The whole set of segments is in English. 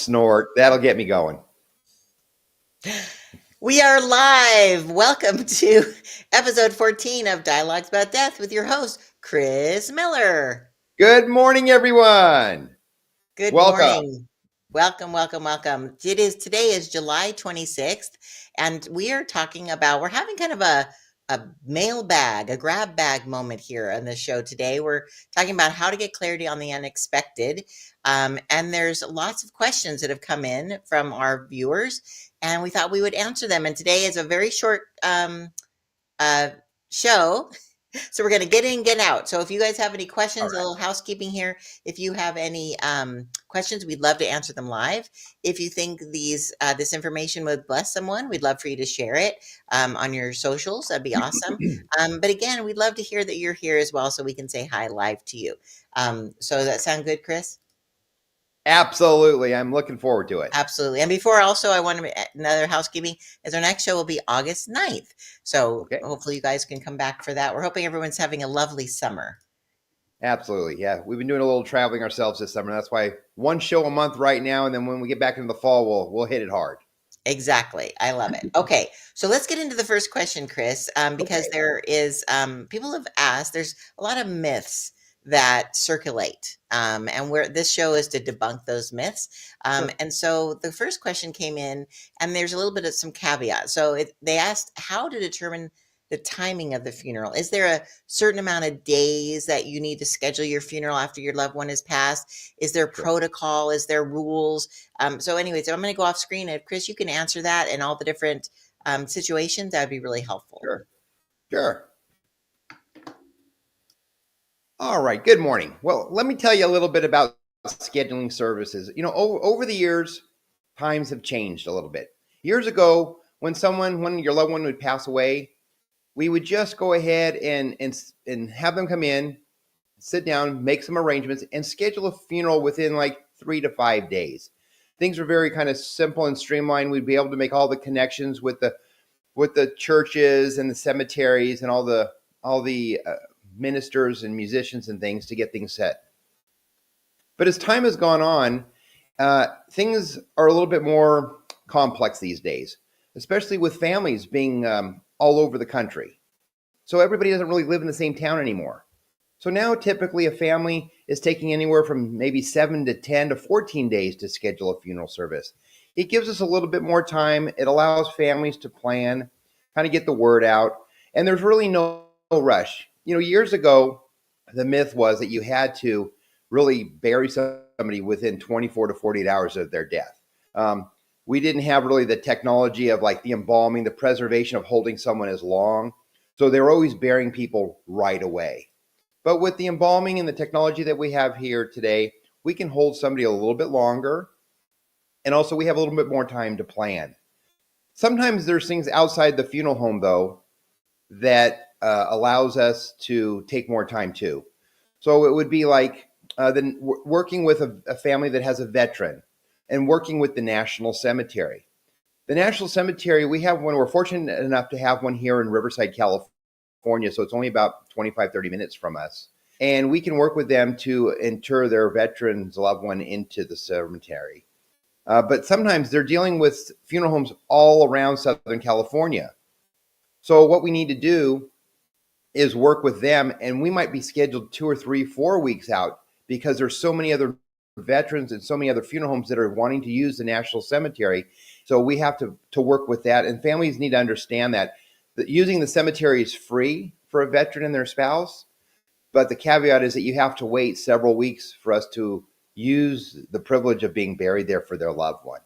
snort. That'll get me going. We are live. Welcome to episode 14 of Dialogues About Death with your host, Chris Miller. Good morning, everyone. Good Welcome. morning. Welcome. Today is July 26th, and we're having kind of a mailbag, a grab bag moment here on the show today. We're talking about how to get clarity on the unexpected. And there's lots of questions that have come in from our viewers, and we thought we would answer them. And today is a very short uh, show. So we're going to get in, get out. So if you guys have any All questions, a right. little housekeeping here. If you have any questions, we'd love to answer them live. If you think this information would bless someone, we'd love for you to share it on your socials. That'd be awesome. But again, we'd love to hear that you're here as well, so we can say hi live to you. So does that sound good, Chris? Absolutely. I'm looking forward to it. Absolutely. And before also, I want to another housekeeping is our next show will be August 9th. So Okay. hopefully you guys can come back for that. We're hoping everyone's having a lovely summer. Absolutely. Yeah. We've been doing a little traveling ourselves this summer. That's why one show a month right now. And then when we get back into the fall, we'll hit it hard. Exactly. I love it. Okay. So let's get into the first question, Chris, because Okay. there is, people have asked, there's a lot of myths that circulate. And where this show is to debunk those myths. Sure. And so the first question came in, and there's a little bit of some caveat. So they asked how to determine the timing of the funeral. Is there a certain amount of days that you need to schedule your funeral after your loved one has passed? Is there Sure. protocol? Is there rules? So anyways, I'm going to go off screen. If Chris, you can answer that and all the different situations, that would be really helpful. Sure. Sure. All right. Good morning. Well, let me tell you a little bit about scheduling services. Over the years, times have changed a little bit. Years ago, when your loved one would pass away, we would just go ahead and have them come in, sit down, make some arrangements, and schedule a funeral within like 3 to 5 days. Things were very kind of simple and streamlined. We'd be able to make all the connections with the churches and the cemeteries and all the ministers and musicians and things to get things set. But as time has gone on, things are a little bit more complex these days, especially with families being all over the country. So everybody doesn't really live in the same town anymore. So now typically a family is taking anywhere from maybe 7 to 10 to 14 days to schedule a funeral service. It gives us a little bit more time. It allows families to plan, kind of get the word out, and there's really no rush. Years ago, the myth was that you had to really bury somebody within 24 to 48 hours of their death. We didn't have really the technology of like the embalming, the preservation of holding someone as long. So they were always burying people right away. But with the embalming and the technology that we have here today, we can hold somebody a little bit longer. And also, we have a little bit more time to plan. Sometimes there's things outside the funeral home, though, that allows us to take more time too. So it would be like working with a family that has a veteran and working with the National Cemetery. The National Cemetery, we have one, we're fortunate enough to have one here in Riverside, California. So it's only about 25, 30 minutes from us. And we can work with them to inter their veterans loved one into the cemetery. But sometimes they're dealing with funeral homes all around Southern California. So what we need to do is work with them, and we might be scheduled 2 or 3, 4 weeks out because there's so many other veterans and so many other funeral homes that are wanting to use the National Cemetery. So we have to work with that, and families need to understand that using the cemetery is free for a veteran and their spouse, but the caveat is that you have to wait several weeks for us to use the privilege of being buried there for their loved one.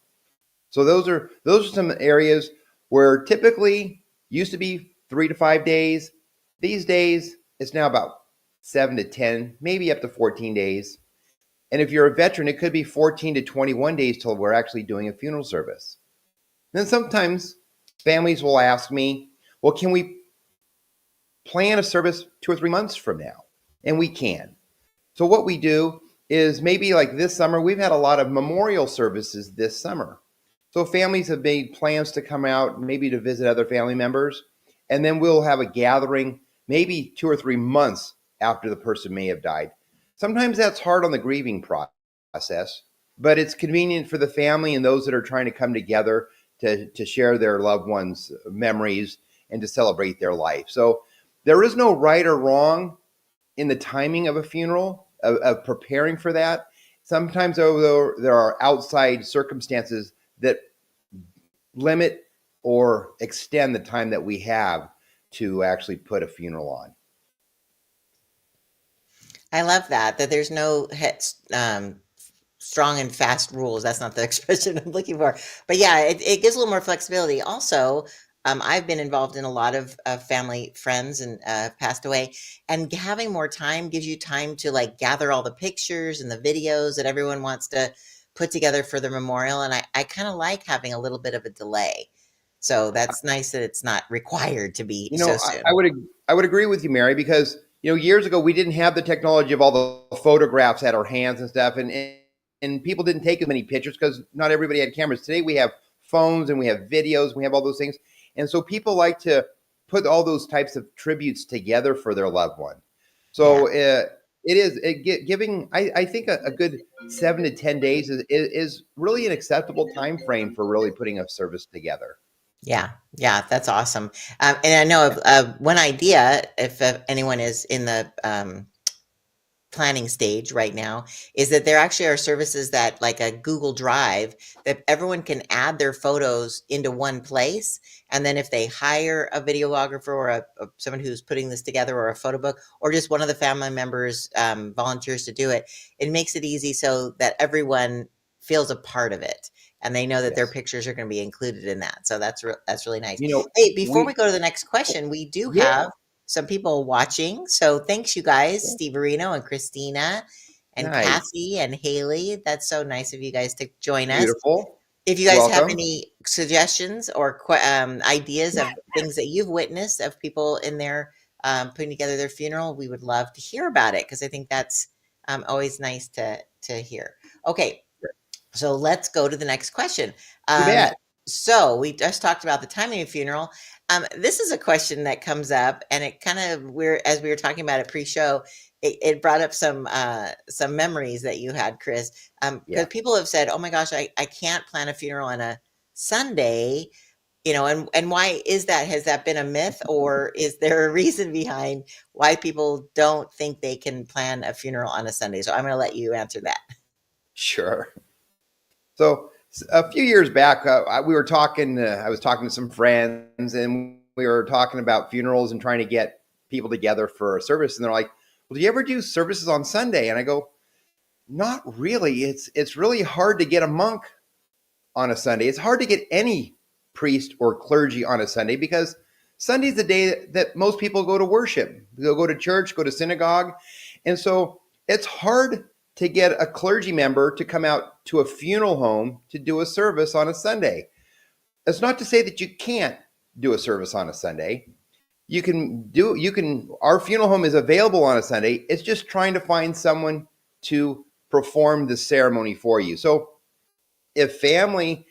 So those are some areas where typically used to be 3 to 5 days. These days, it's now about 7 to 10, maybe up to 14 days. And if you're a veteran, it could be 14 to 21 days till we're actually doing a funeral service. Then sometimes families will ask me, well, can we plan a service 2 or 3 months from now? And we can. So what we do is maybe like this summer, we've had a lot of memorial services this summer. So families have made plans to come out, maybe to visit other family members, and then we'll have a gathering maybe 2 or 3 months after the person may have died. Sometimes that's hard on the grieving process. but it's convenient for the family and those that are trying to come together to share their loved ones' memories and to celebrate their life. So there is no right or wrong in the timing of a funeral, of preparing for that. Sometimes, though, there are outside circumstances that limit or extend the time that we have to actually put a funeral on. I love that there's no strong and fast rules. That's not the expression I'm looking for. But yeah, it gives a little more flexibility. Also, I've been involved in a lot of family friends and passed away, and having more time gives you time to like gather all the pictures and the videos that everyone wants to put together for the memorial. And I kind of like having a little bit of a delay. So that's nice that it's not required to be You so know, soon. I would agree with you, Mary, because years ago we didn't have the technology of all the photographs at our hands and stuff, and people didn't take as many pictures because not everybody had cameras. Today we have phones and we have videos, we have all those things, and so people like to put all those types of tributes together for their loved one. Yeah. So giving, I think a good 7 to 10 days is really an acceptable time frame for really putting a service together. Yeah, yeah, that's awesome. And I know of one idea, if anyone is in the planning stage right now, is that there actually are services that, like a Google Drive, that everyone can add their photos into one place. And then if they hire a videographer or someone who's putting this together, or a photo book, or just one of the family members volunteers to do it, it makes it easy so that everyone feels a part of it. And they know that their Yes. pictures are going to be included in that. So that's really nice. You know, Hey, before we we go to the next question, we do yeah, have some people watching. So thanks, you guys, Steve Areno and Christina and nice. Cassie and Haley. That's so nice of you guys to join us. Beautiful. If you guys have Welcome. any suggestions or ideas of things that you've witnessed of people in their putting together their funeral, we would love to hear about it, because I think that's always nice to hear. Okay, so let's go to the next question. You Um, bet. so we just talked about the timing of funeral. This is a question that comes up, and it kind of, as we were talking about it pre-show, it brought up some memories that you had, Chris. Yeah, Because people have said, "Oh my gosh, I can't plan a funeral on a Sunday." And why is that? Has that been a myth, or is there a reason behind why people don't think they can plan a funeral on a Sunday? So I'm going to let you answer that. sure. So a few years back, we were talking. I was talking to some friends, and we were talking about funerals and trying to get people together for a service. And they're like, "Well, do you ever do services on Sunday?" And I go, "Not really. It's really hard to get a monk on a Sunday. It's hard to get any priest or clergy on a Sunday because Sunday's the day that most people go to worship. They'll go to church, go to synagogue. And so it's hard to get a clergy member to come out to a funeral home to do a service on a Sunday. That's not to say that you can't do a service on a Sunday. Our funeral home is available on a Sunday. It's just trying to find someone to perform the ceremony for you. So if family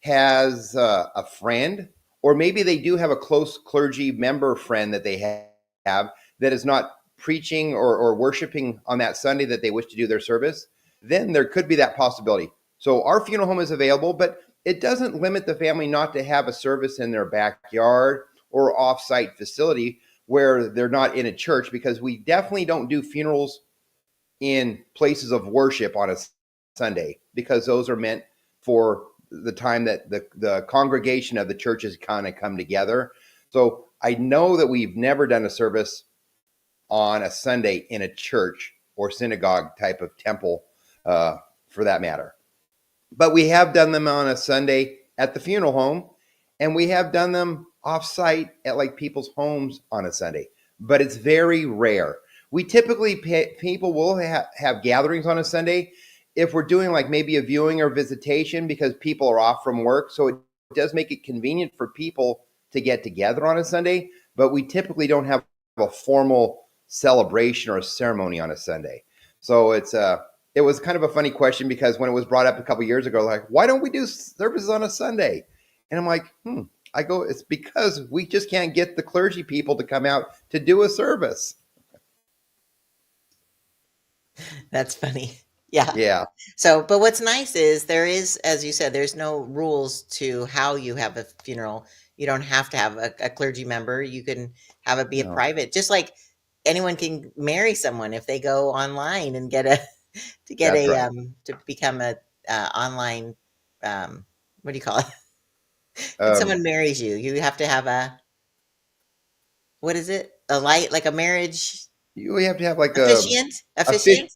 has a friend, or maybe they do have a close clergy member friend that they have that is not preaching or worshiping on that Sunday that they wish to do their service, then there could be that possibility. So our funeral home is available, but it doesn't limit the family not to have a service in their backyard or off-site facility where they're not in a church, because we definitely don't do funerals in places of worship on a Sunday, because those are meant for the time that the congregation of the churches kind of come together. So I know that we've never done a service on a Sunday in a church or synagogue type of temple, for that matter. But we have done them on a Sunday at the funeral home, and we have done them off-site at like people's homes on a Sunday. But it's very rare. We typically people will have gatherings on a Sunday if we're doing like maybe a viewing or visitation because people are off from work. So it does make it convenient for people to get together on a Sunday. But we typically don't have a formal celebration or a ceremony on a Sunday. So it was kind of a funny question because when it was brought up a couple years ago, like, why don't we do services on a Sunday? And I'm like, I go, it's because we just can't get the clergy people to come out to do a service. That's funny. Yeah. Yeah. So, but what's nice is there is, as you said, there's no rules to how you have a funeral. You don't have to have a clergy member. You can have it be a No, private, just like anyone can marry someone if they go online and get a to get that's a right. to become a online what do you call it? When Um, someone marries you, you have to have a what is it? A light like a marriage you have to have like officiant? Officiant?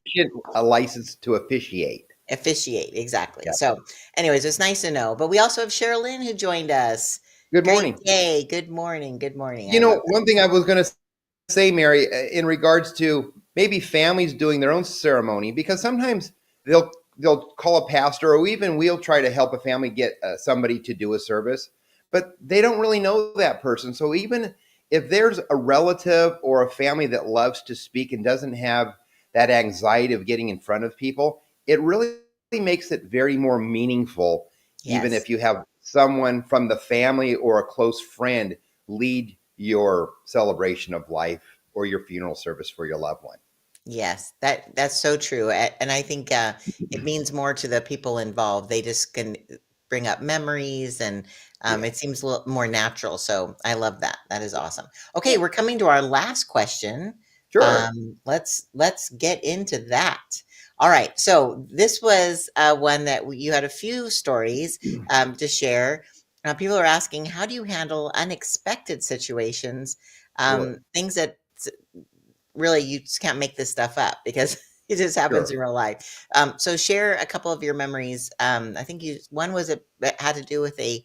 a license to officiate. Officiate, exactly. Yeah. So, anyways, it's nice to know. But we also have Sherilyn who joined us. Good Great morning. day. Good morning. Good morning. I You love know, one thing I was going to say, Mary, in regards to maybe families doing their own ceremony, because sometimes they'll call a pastor, or even we'll try to help a family get somebody to do a service, but they don't really know that person. So even if there's a relative or a family that loves to speak and doesn't have that anxiety of getting in front of people, it really makes it very more meaningful, even Yes. if you have someone from the family or a close friend lead your celebration of life or your funeral service for your loved one. Yes, that's so true, and I think, it means more to the people involved. They just can bring up memories, and, Yeah, it seems a little more natural, so I love that. That is awesome. Okay, we're coming to our last question. sure. Let's get into that. Alright, so this was, one that w you had a few stories, to share. People are asking, "How do you handle unexpected situations?" Boy, Things that really you just can't make this stuff up because it just happens sure. in real life. So share a couple of your memories. I think you one was that had to do with a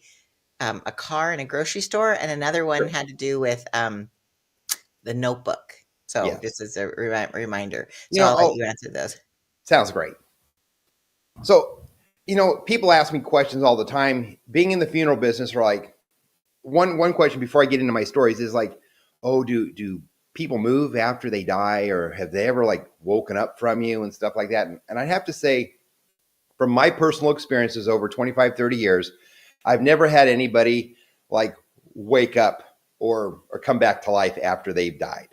car in a grocery store, and another one Sure. had to do with the Notebook. So Yes. just as a reminder. You So know, I'll let oh, you answer those. sounds great. So, people ask me questions all the time. Being in the funeral business, are like one question before I get into my stories is like, oh, do people move after they die, or have they ever like woken up from you and stuff like that? And I'd have to say, from my personal experiences over 25, 30 years, I've never had anybody like wake up or come back to life after they've died.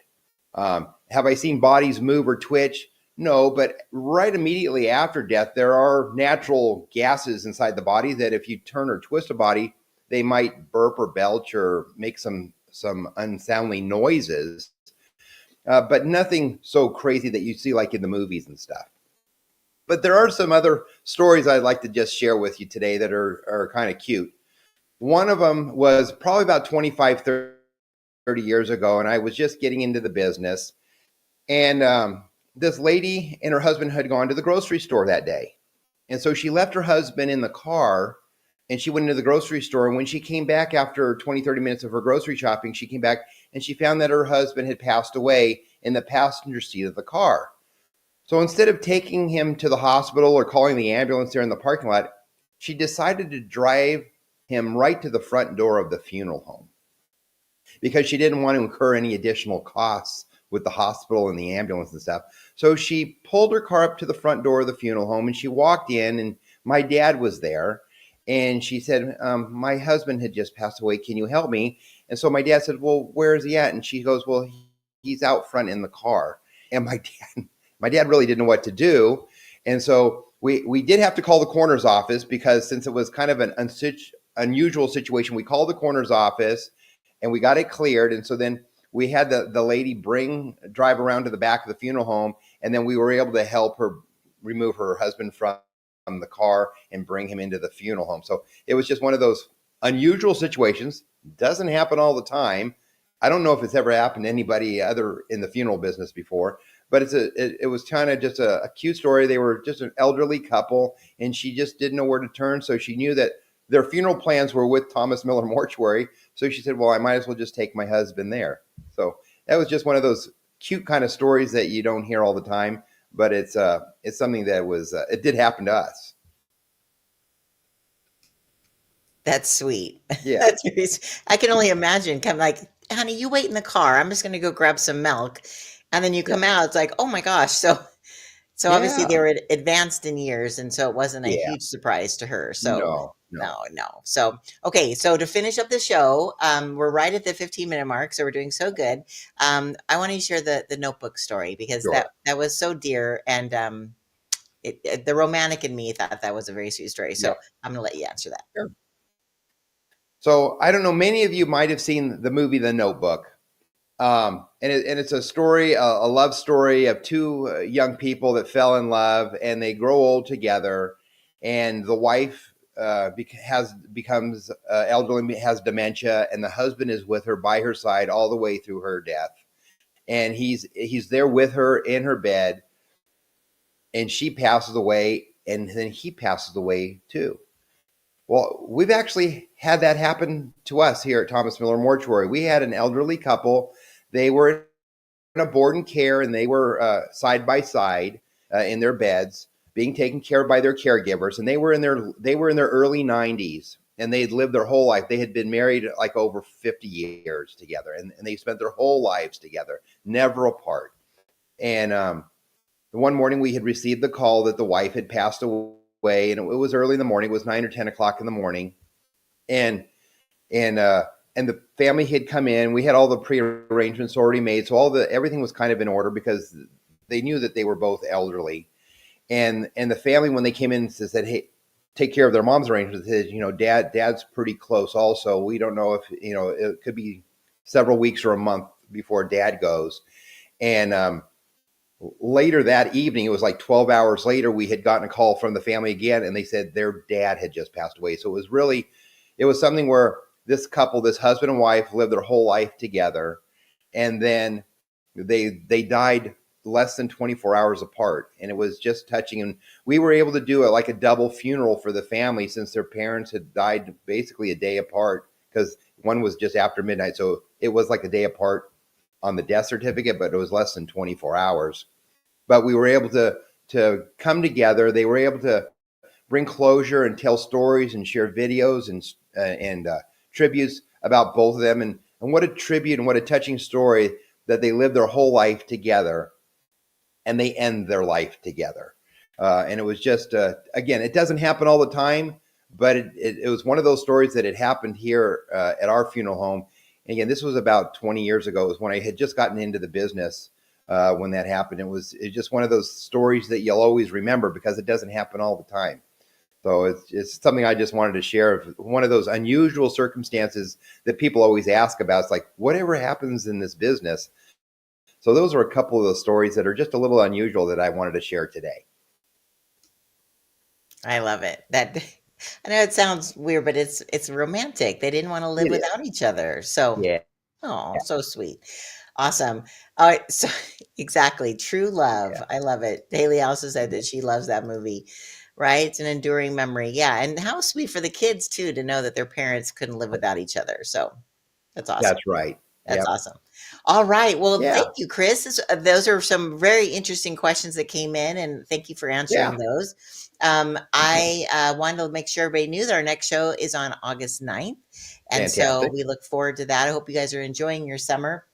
Have I seen bodies move or twitch? No, but right immediately after death, there are natural gases inside the body that if you turn or twist a body, they might burp or belch or make some unsoundly noises, but nothing so crazy that you see like in the movies and stuff. But there are some other stories I'd like to just share with you today that are kind of cute. One of them was probably about 25, 30 years ago, and I was just getting into the business. And this lady and her husband had gone to the grocery store that day. And so she left her husband in the car and she went into the grocery store. And when she came back after 20, 30 minutes of her grocery shopping, she came back and she found that her husband had passed away in the passenger seat of the car. So instead of taking him to the hospital or calling the ambulance there in the parking lot, she decided to drive him right to the front door of the funeral home because she didn't want to incur any additional costs with the hospital and the ambulance and stuff. So she pulled her car up to the front door of the funeral home and she walked in, and my dad was there. And she said, my husband had just passed away. Can you help me? And so my dad said, well, where is he at? And she goes, well, he's out front in the car. And my dad really didn't know what to do. And so we did have to call the coroner's office because since it was kind of an unusual situation, we called the coroner's office and we got it cleared. And so then we had the lady drive around to the back of the funeral home, and then we were able to help her remove her husband from the car and bring him into the funeral home. So it was just one of those unusual situations. Doesn't happen all the time. I don't know if it's ever happened to anybody other in the funeral business before, but it was kind of just a cute story. They were just an elderly couple, and she just didn't know where to turn. So she knew that their funeral plans were with Thomas Miller Mortuary. So she said, well, I might as well just take my husband there. So that was just one of those cute kind of stories that you don't hear all the time, but it's something that was it did happen to us. That's sweet. Yeah, That's very I can only imagine come like, "Honey, you wait in the car. I'm just gonna go grab some milk." And then you yeah, come out, it's like, "Oh my gosh." So obviously they yeah, were advanced in years, and so it wasn't a yeah. huge surprise to her. So No, no, no, no. So okay, so to finish up the show, we're right at the 15-minute mark, so we're doing so good. I want to share the notebook story because sure. that was so dear, and the romantic in me thought that was a very sweet story. Yeah. So I'm gonna let you answer that. Sure. So I don't know. Many of you might have seen the movie The Notebook, and it's a story, a love story of two young people that fell in love, and they grow old together, and the wife becomes elderly, has dementia, and the husband is with her by her side all the way through her death, and he's there with her in her bed, and she passes away, and then he passes away too. Well, we've actually had that happen to us here at Thomas Miller Mortuary. We had an elderly couple. They were in a board and care, and they were side by side in their beds, being taken care of by their caregivers. And they were in their early 90s, and they'd lived their whole life. They had been married like over 50 years together, and they spent their whole lives together, never apart. And one morning we had received the call that the wife had passed away, and it was early in the morning. It was 9 or 10 o'clock in the morning, and and uh, and the family had come in. We had all the pre-arrangements already made, so everything was kind of in order because they knew that they were both elderly. And the family, when they came in, said, "Hey, take care of their mom's arrangements." Said, Dad's pretty close. Also, we don't know if it could be several weeks or a month before Dad goes, and later that evening, it was like 12 hours later, we had gotten a call from the family again, and they said their dad had just passed away. So it was something where this couple, this husband and wife, lived their whole life together, and then they died less than 24 hours apart, and it was just touching. And we were able to do like a double funeral for the family, since their parents had died basically a day apart, because one was just after midnight, so it was like a day apart on the death certificate, but it was less than 24 hours. But we were able to come together. They were able to bring closure and tell stories and share videos and tributes about both of them. And what a tribute and what a touching story that they lived their whole life together, and they end their life together. And it was just, again, it doesn't happen all the time, but it was one of those stories that had happened here at our funeral home. And again, this was about 20 years ago. It was when I had just gotten into the business when that happened. It's just one of those stories that you'll always remember because it doesn't happen all the time. So it's something I just wanted to share. One of those unusual circumstances that people always ask about. It's like, whatever happens in this business? So those are a couple of those stories that are just a little unusual that I wanted to share today. I love it. That I know it sounds weird, but it's romantic. They didn't want to live It is. without each other. So, Yeah. oh, so sweet. Awesome. All right. So exactly. True love. Yeah. I love it. Haley also said that she loves that movie. Right? It's an enduring memory. Yeah. And how sweet for the kids too to know that their parents couldn't live without each other. So that's awesome. That's right. That's Yep. awesome. All right. Well, Yeah. thank you, Chris. Those are some very interesting questions that came in, and thank you for answering Yeah. those. I wanted to make sure everybody knew that our next show is on August 9th. And so Fantastic. we look forward to that. I hope you guys are enjoying your summer.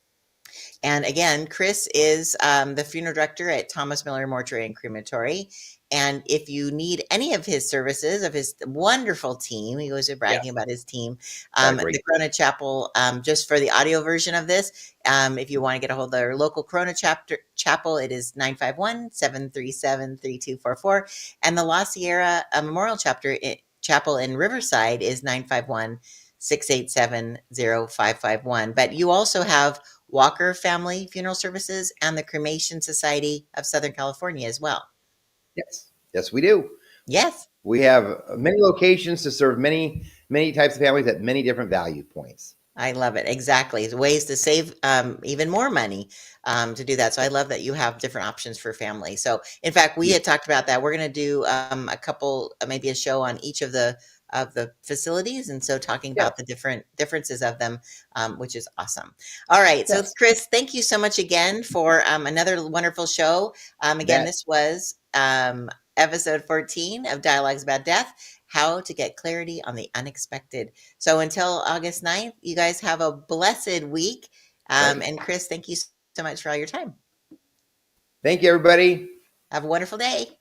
And again, Chris is the funeral director at Thomas Miller Mortuary and Crematory. And if you need any of his services, of his wonderful team, he was Yeah. bragging about his team, Got a the great. Corona Chapel, just for the audio version of this, if you want to get a hold of their local Corona Chapel, it is 951-737-3244. And the La Sierra Memorial Chapel in Riverside is 951-687-0551. But you also have Walker Family Funeral Services and the Cremation Society of Southern California as well. Yes. Yes, we do. Yes, We have many locations to serve many types of families at many different value points. I love it. Exactly. Ways to save even more money to do that. So I love that you have different options for family. So in fact, we Yeah. had talked about that. We're going to do a couple, maybe a show on each of the facilities, and so talking Yeah. about the different differences of them, which is awesome. All right, so Yes. Chris, thank you so much again for another wonderful show. Again, Bet. this was episode 14 of Dialogues About Death: How to Get Clarity on the Unexpected. So until August 9th, you guys have a blessed week. Right. And Chris, thank you so much for all your time. Thank you, everybody. Have a wonderful day.